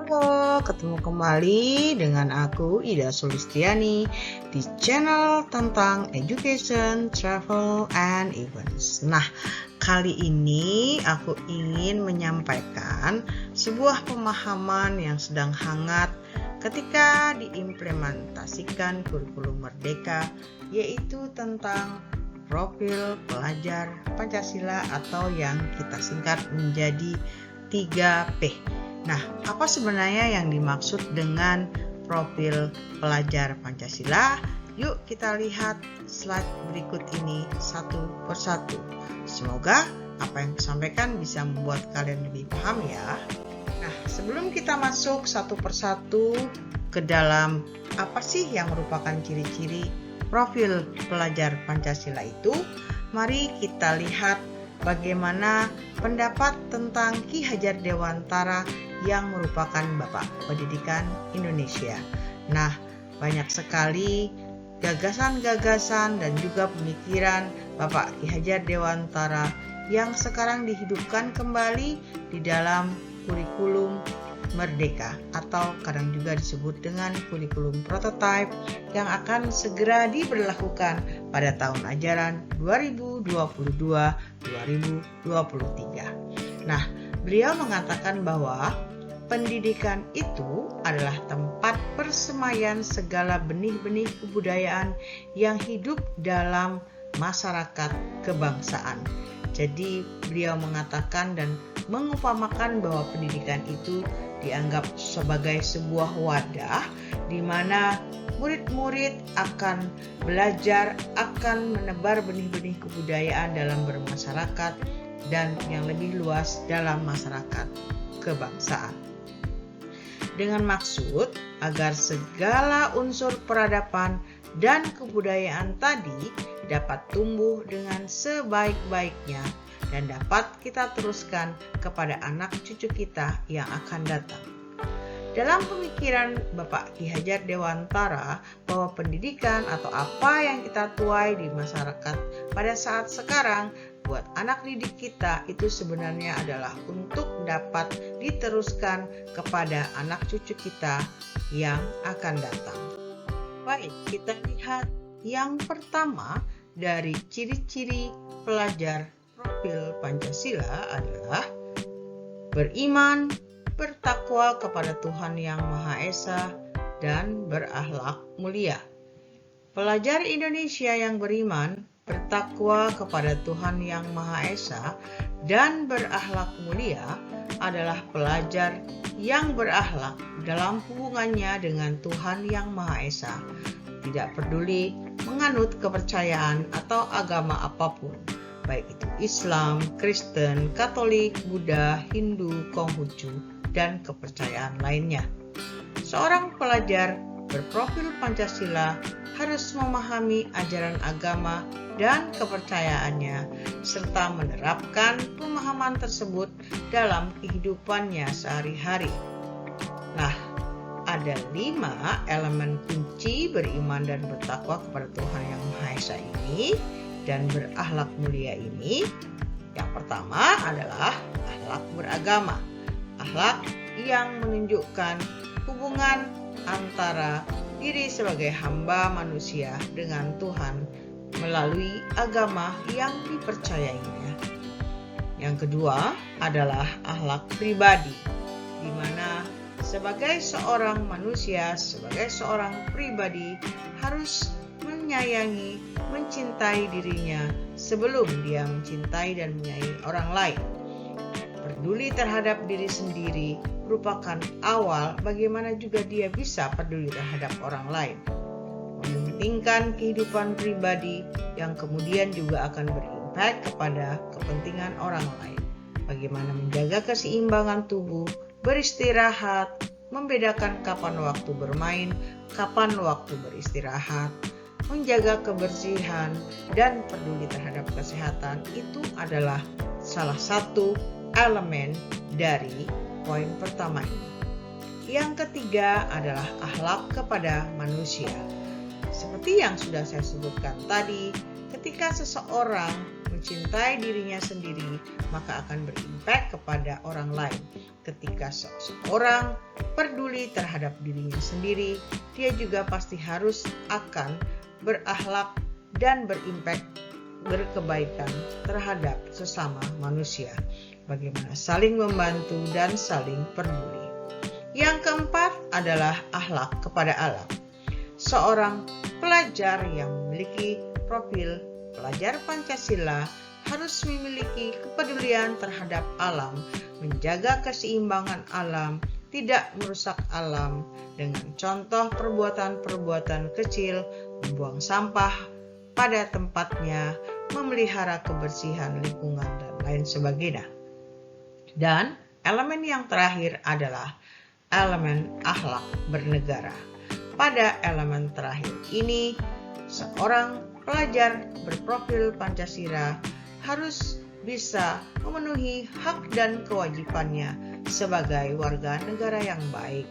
Halo, ketemu kembali dengan aku Ida Sulistiani di channel tentang education, travel, and events. Nah, kali ini aku ingin menyampaikan sebuah pemahaman yang sedang hangat ketika diimplementasikan kurikulum Merdeka, yaitu tentang profil pelajar Pancasila atau yang kita singkat menjadi 3P. Nah, apa sebenarnya yang dimaksud dengan profil pelajar Pancasila? Yuk kita lihat slide berikut ini satu persatu. Semoga apa yang disampaikan bisa membuat kalian lebih paham ya. Nah, sebelum kita masuk satu persatu ke dalam apa sih yang merupakan ciri-ciri profil pelajar Pancasila itu, mari kita lihat bagaimana pendapat tentang Ki Hajar Dewantara yang merupakan Bapak Pendidikan Indonesia. Nah, banyak sekali gagasan-gagasan dan juga pemikiran Bapak Ki Hajar Dewantara yang sekarang dihidupkan kembali di dalam kurikulum Merdeka atau kadang juga disebut dengan kurikulum prototype yang akan segera diberlakukan pada tahun ajaran 2022-2023. Nah, beliau mengatakan bahwa pendidikan itu adalah tempat persemaian segala benih-benih kebudayaan yang hidup dalam masyarakat kebangsaan. Jadi beliau mengatakan dan mengupamakan bahwa pendidikan itu dianggap sebagai sebuah wadah di mana murid-murid akan belajar, akan menebar benih-benih kebudayaan dalam bermasyarakat dan yang lebih luas dalam masyarakat kebangsaan. Dengan maksud agar segala unsur peradaban dan kebudayaan tadi dapat tumbuh dengan sebaik-baiknya dan dapat kita teruskan kepada anak cucu kita yang akan datang. Dalam pemikiran Bapak Ki Hajar Dewantara bahwa pendidikan atau apa yang kita tuai di masyarakat pada saat sekarang buat anak didik kita itu sebenarnya adalah untuk dapat diteruskan kepada anak cucu kita yang akan datang. Baik, kita lihat yang pertama dari ciri-ciri pelajar profil Pancasila adalah beriman, bertakwa kepada Tuhan Yang Maha Esa, dan berakhlak mulia. Pelajar Indonesia yang beriman, bertakwa kepada Tuhan Yang Maha Esa, dan berakhlak mulia adalah pelajar yang berakhlak dalam hubungannya dengan Tuhan Yang Maha Esa, tidak peduli menganut kepercayaan atau agama apapun, baik itu Islam, Kristen, Katolik, Buddha, Hindu, Konghucu, dan kepercayaan lainnya. Seorang pelajar berprofil Pancasila harus memahami ajaran agama dan kepercayaannya, serta menerapkan pemahaman tersebut dalam kehidupannya sehari-hari. Nah, ada 5 elemen kunci beriman dan bertakwa kepada Tuhan Yang Maha Esa ini dan berakhlak mulia ini. Yang pertama adalah akhlak beragama. Akhlak yang menunjukkan hubungan antara diri sebagai hamba manusia dengan Tuhan melalui agama yang dipercayainya. Yang kedua adalah akhlak pribadi, di mana sebagai seorang manusia, sebagai seorang pribadi harus menyayangi, mencintai dirinya sebelum dia mencintai dan menyayangi orang lain. Peduli terhadap diri sendiri merupakan awal bagaimana juga dia bisa peduli terhadap orang lain. Mementingkan kehidupan pribadi yang kemudian juga akan berimpact kepada kepentingan orang lain. Bagaimana menjaga keseimbangan tubuh, beristirahat, membedakan kapan waktu bermain, kapan waktu beristirahat, menjaga kebersihan, dan peduli terhadap kesehatan itu adalah salah satu elemen dari poin pertama ini. Yang ketiga adalah akhlak kepada manusia. Seperti yang sudah saya sebutkan tadi, ketika seseorang mencintai dirinya sendiri, maka akan berimpact kepada orang lain. Ketika seseorang peduli terhadap dirinya sendiri, dia juga pasti harus akan berakhlak dan berimpact, berkebaikan terhadap sesama manusia. Bagaimana saling membantu dan saling peduli. Yang keempat adalah akhlak kepada alam. Seorang pelajar yang memiliki profil pelajar Pancasila harus memiliki kepedulian terhadap alam, menjaga keseimbangan alam, tidak merusak alam dengan contoh perbuatan-perbuatan kecil, membuang sampah pada tempatnya, memelihara kebersihan lingkungan, dan lain sebagainya. Dan elemen yang terakhir adalah elemen akhlak bernegara. Pada elemen terakhir ini, seorang pelajar berprofil Pancasila harus bisa memenuhi hak dan kewajibannya sebagai warga negara yang baik.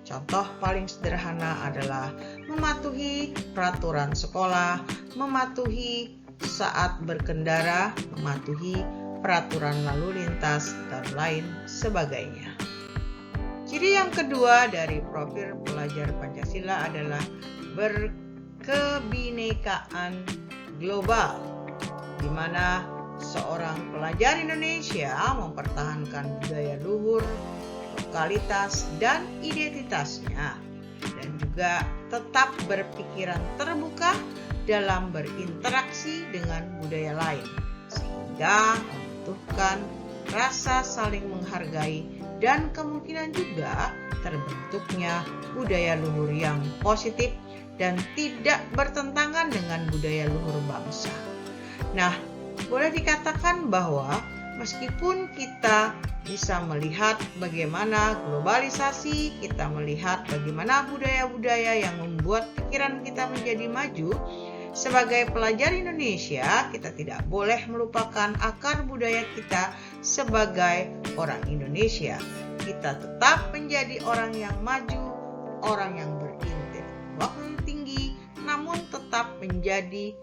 Contoh paling sederhana adalah mematuhi peraturan sekolah, mematuhi saat berkendara, mematuhi peraturan lalu lintas, dan lain sebagainya. Ciri yang kedua dari profil pelajar Pancasila adalah berkebinekaan global, di mana seorang pelajar Indonesia mempertahankan budaya luhur, lokalitas, dan identitasnya, dan juga tetap berpikiran terbuka dalam berinteraksi dengan budaya lain, sehingga membutuhkan rasa saling menghargai dan kemungkinan juga terbentuknya budaya luhur yang positif dan tidak bertentangan dengan budaya luhur bangsa. Nah, boleh dikatakan bahwa meskipun kita bisa melihat bagaimana globalisasi, kita melihat bagaimana budaya-budaya yang membuat pikiran kita menjadi maju, sebagai pelajar Indonesia, kita tidak boleh melupakan akar budaya kita sebagai orang Indonesia. Kita tetap menjadi orang yang maju, orang yang berintelektual tinggi, namun tetap menjadi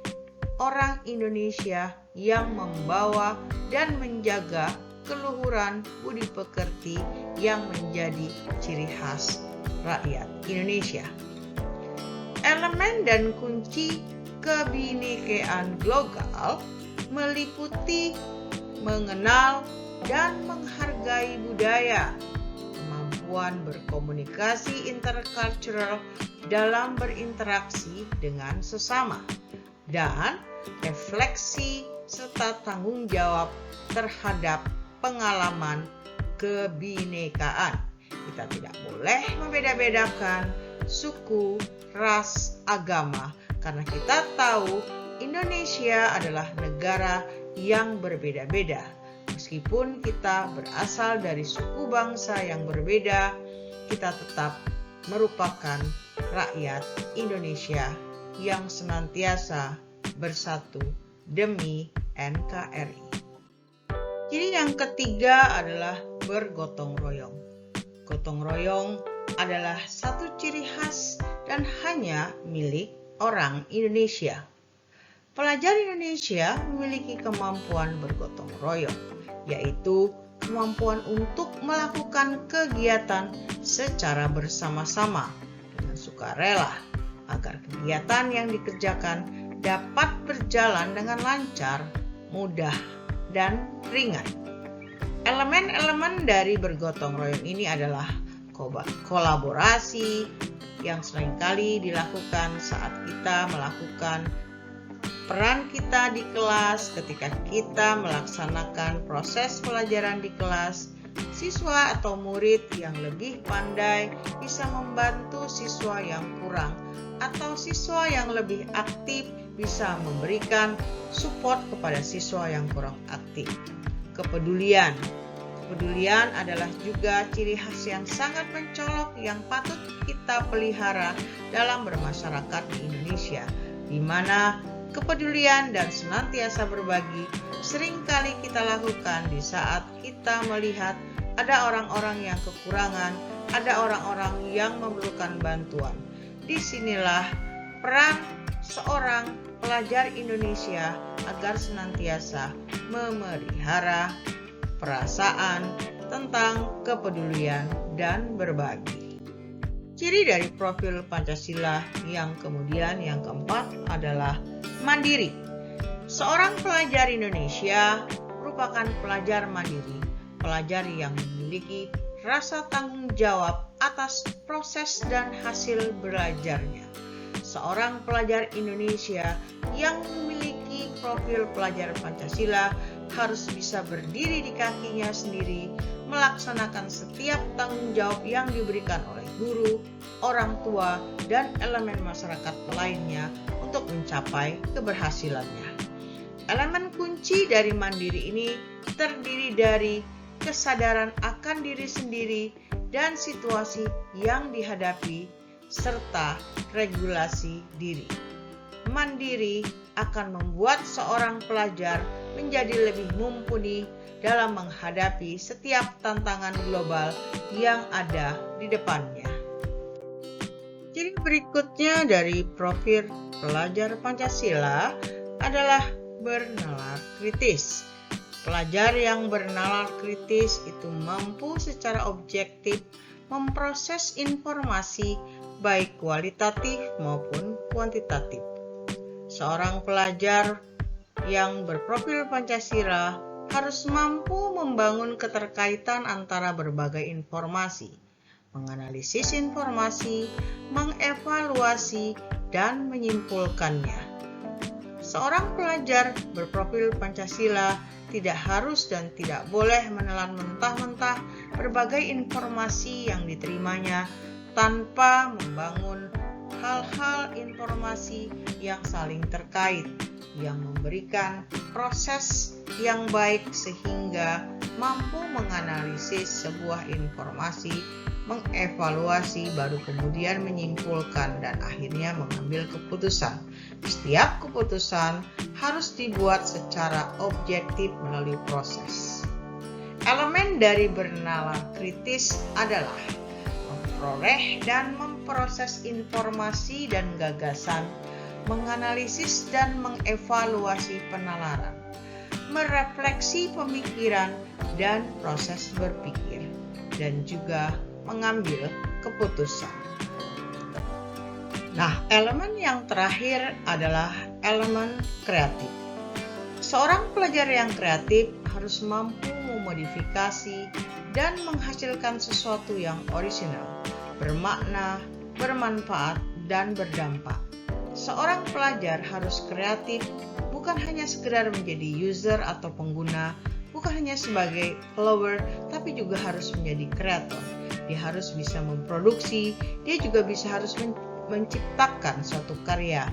orang Indonesia yang membawa dan menjaga keluhuran budi pekerti yang menjadi ciri khas rakyat Indonesia. Elemen dan kunci kebinekaan global meliputi mengenal dan menghargai budaya, kemampuan berkomunikasi intercultural dalam berinteraksi dengan sesama, dan refleksi serta tanggung jawab terhadap pengalaman kebinekaan. Kita tidak boleh membeda-bedakan suku, ras, agama, karena kita tahu Indonesia adalah negara yang berbeda-beda. Meskipun kita berasal dari suku bangsa yang berbeda, kita tetap merupakan rakyat Indonesia yang senantiasa bersatu demi NKRI. Jadi yang ketiga adalah bergotong royong. Gotong royong adalah satu ciri khas dan hanya milik orang Indonesia. Pelajar Indonesia memiliki kemampuan bergotong royong, yaitu kemampuan untuk melakukan kegiatan secara bersama-sama dengan sukarela agar kegiatan yang dikerjakan dapat berjalan dengan lancar, mudah, dan ringan. Elemen-elemen dari bergotong royong ini adalah kolaborasi yang seringkali dilakukan saat kita melakukan peran kita di kelas. Ketika kita melaksanakan proses pelajaran di kelas, siswa atau murid yang lebih pandai bisa membantu siswa yang kurang, atau siswa yang lebih aktif bisa memberikan support kepada siswa yang kurang aktif. Kepedulian adalah juga ciri khas yang sangat mencolok yang patut kita pelihara dalam bermasyarakat di Indonesia, di mana kepedulian dan senantiasa berbagi seringkali kita lakukan di saat kita melihat ada orang-orang yang kekurangan, ada orang-orang yang memerlukan bantuan. Disinilah peran seorang pelajar Indonesia agar senantiasa memelihara perasaan tentang kepedulian dan berbagi. Ciri dari profil Pancasila yang keempat adalah mandiri. Seorang pelajar Indonesia merupakan pelajar mandiri, pelajar yang memiliki rasa tanggung jawab atas proses dan hasil belajarnya. Seorang pelajar Indonesia yang memiliki profil pelajar Pancasila harus bisa berdiri di kakinya sendiri, melaksanakan setiap tanggung jawab yang diberikan oleh guru, orang tua, dan elemen masyarakat lainnya untuk mencapai keberhasilannya. Elemen kunci dari mandiri ini terdiri dari kesadaran akan diri sendiri dan situasi yang dihadapi, serta regulasi diri. Mandiri akan membuat seorang pelajar menjadi lebih mumpuni dalam menghadapi setiap tantangan global yang ada di depannya. Ciri berikutnya dari profil pelajar Pancasila adalah bernalar kritis. Pelajar yang bernalar kritis itu mampu secara objektif memproses informasi baik kualitatif maupun kuantitatif. Seorang pelajar yang berprofil Pancasila harus mampu membangun keterkaitan antara berbagai informasi, menganalisis informasi, mengevaluasi, dan menyimpulkannya. Seorang pelajar berprofil Pancasila tidak harus dan tidak boleh menelan mentah-mentah berbagai informasi yang diterimanya tanpa membangun hal-hal informasi yang saling terkait, yang memberikan proses yang baik sehingga mampu menganalisis sebuah informasi, mengevaluasi, baru kemudian menyimpulkan dan akhirnya mengambil keputusan. Setiap keputusan harus dibuat secara objektif melalui proses. Elemen dari bernalar kritis adalah memperoleh dan memproses informasi dan gagasan, menganalisis dan mengevaluasi penalaran, merefleksi pemikiran dan proses berpikir, dan juga mengambil keputusan. Nah, elemen yang terakhir adalah elemen kreatif. Seorang pelajar yang kreatif harus mampu memodifikasi dan menghasilkan sesuatu yang orisinal, bermakna, bermanfaat, dan berdampak. Seorang pelajar harus kreatif bukan hanya sekedar menjadi user atau pengguna, bukan hanya sebagai follower, tapi juga harus menjadi kreator. Dia harus bisa memproduksi, dia juga harus menciptakan suatu karya.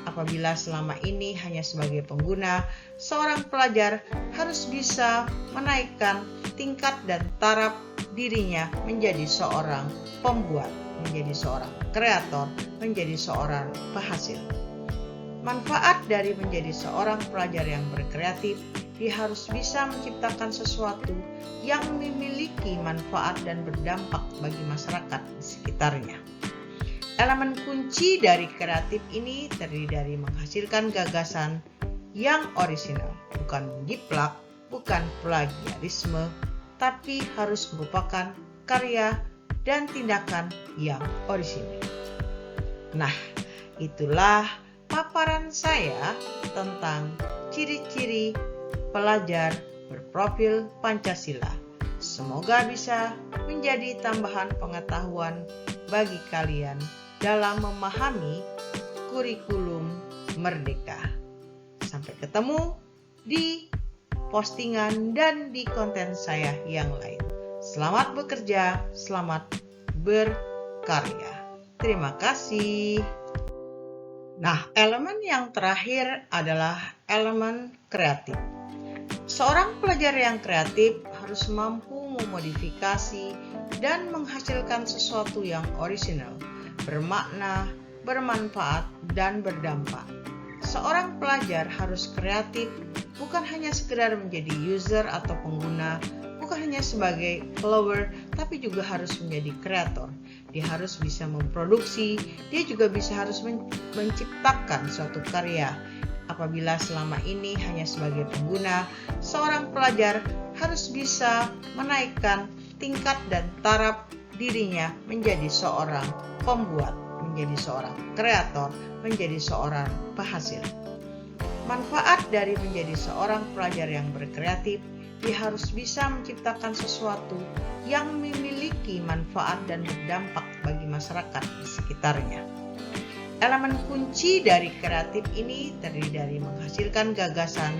Apabila selama ini hanya sebagai pengguna, seorang pelajar harus bisa menaikkan tingkat dan taraf dirinya menjadi seorang pembuat, menjadi seorang kreator, menjadi seorang penghasil. Manfaat dari menjadi seorang pelajar yang berkreatif, dia harus bisa menciptakan sesuatu yang memiliki manfaat dan berdampak bagi masyarakat di sekitarnya. Elemen kunci dari kreatif ini terdiri dari menghasilkan gagasan yang orisinal, bukan menjiplak, bukan plagiarisme, tapi harus merupakan karya dan tindakan yang orisinal. Nah, itulah paparan saya tentang ciri-ciri pelajar berprofil Pancasila. Semoga bisa menjadi tambahan pengetahuan bagi kalian dalam memahami kurikulum Merdeka. Sampai ketemu di postingan dan di konten saya yang lain. Selamat bekerja, selamat berkarya. Terima kasih. Nah, elemen yang terakhir adalah elemen kreatif. Seorang pelajar yang kreatif harus mampu memodifikasi dan menghasilkan sesuatu yang orisinal, bermakna, bermanfaat, dan berdampak. Seorang pelajar harus kreatif bukan hanya sekedar menjadi user atau pengguna, bukan hanya sebagai follower, tapi juga harus menjadi kreator. Dia harus bisa memproduksi, dia juga harus menciptakan suatu karya. Apabila selama ini hanya sebagai pengguna, seorang pelajar harus bisa menaikkan tingkat dan taraf dirinya menjadi seorang pembuat, menjadi seorang kreator, menjadi seorang penghasil. Manfaat dari menjadi seorang pelajar yang berkreatif, dia harus bisa menciptakan sesuatu yang memiliki manfaat dan berdampak bagi masyarakat di sekitarnya. Elemen kunci dari kreatif ini terdiri dari menghasilkan gagasan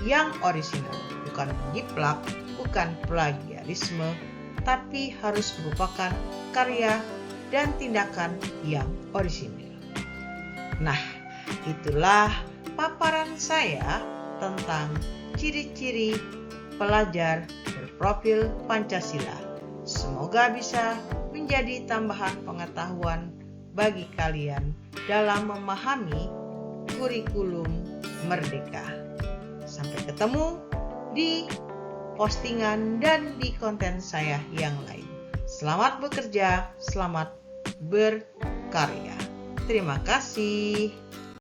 yang orisinal, bukan menjiplak, bukan plagiarisme, tapi harus merupakan karya dan tindakan yang orisinal. Nah, itulah paparan saya tentang ciri-ciri pelajar berprofil Pancasila. Semoga bisa menjadi tambahan pengetahuan bagi kalian dalam memahami kurikulum Merdeka. Sampai ketemu di postingan dan di konten saya yang lain. Selamat bekerja, selamat berkarya. Terima kasih.